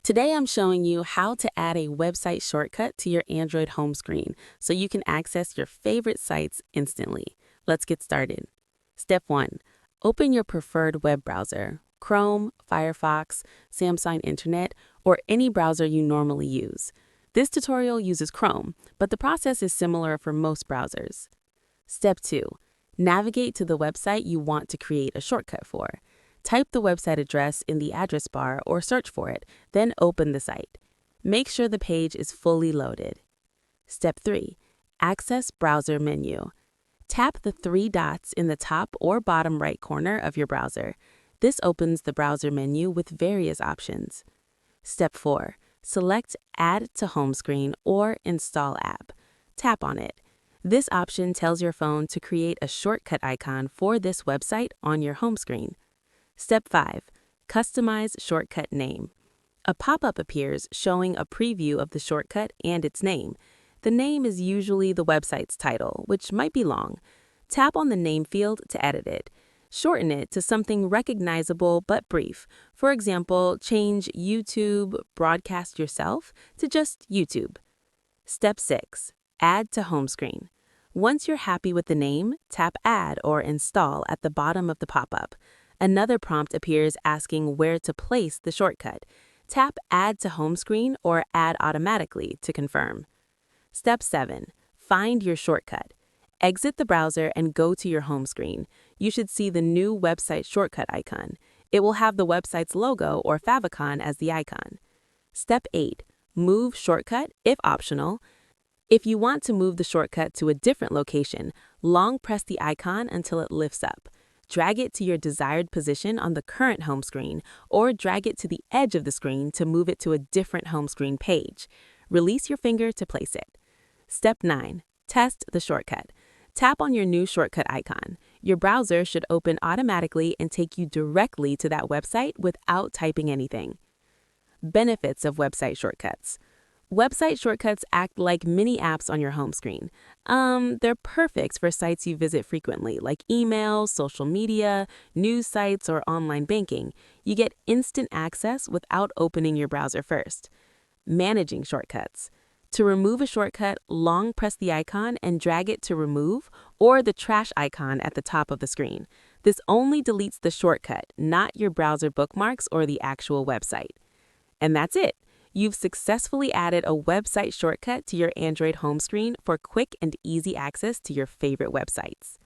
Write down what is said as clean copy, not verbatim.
Today I'm showing you how to add a website shortcut to your Android home screen so you can access your favorite sites instantly. Let's get started. Step 1. Open your preferred web browser, Chrome, Firefox, Samsung Internet, or any browser you normally use. This tutorial uses Chrome, but the process is similar for most browsers. Step 2. Navigate to the website you want to create a shortcut for. Type the website address in the address bar or search for it, then open the site. Make sure the page is fully loaded. Step 3. Access browser menu. Tap the three dots in the top or bottom right corner of your browser. This opens the browser menu with various options. Step 4. Select Add to Home Screen or Install App. Tap on it. This option tells your phone to create a shortcut icon for this website on your home screen. Step 5. Customize shortcut name. A pop-up appears showing a preview of the shortcut and its name. The name is usually the website's title, which might be long. Tap on the name field to edit it. Shorten it to something recognizable but brief. For example, change YouTube Broadcast Yourself to just YouTube. Step 6. Add to home screen. Once you're happy with the name, tap Add or Install at the bottom of the pop-up. Another prompt appears asking where to place the shortcut. Tap Add to Home Screen or Add Automatically to confirm. Step 7. Find your shortcut. Exit the browser and go to your home screen. You should see the new website shortcut icon. It will have the website's logo or favicon as the icon. Step 8. Move shortcut if optional. If you want to move the shortcut to a different location, long press the icon until it lifts up. Drag it to your desired position on the current home screen, or drag it to the edge of the screen to move it to a different home screen page. Release your finger to place it. Step 9. Test the shortcut. Tap on your new shortcut icon. Your browser should open automatically and take you directly to that website without typing anything. Benefits of website shortcuts. Website shortcuts act like mini apps on your home screen. They're perfect for sites you visit frequently, like email, social media, news sites, or online banking. You get instant access without opening your browser first. Managing shortcuts. To remove a shortcut, long press the icon and drag it to remove, or the trash icon at the top of the screen. This only deletes the shortcut, not your browser bookmarks or the actual website. And that's it. You've successfully added a website shortcut to your Android home screen for quick and easy access to your favorite websites.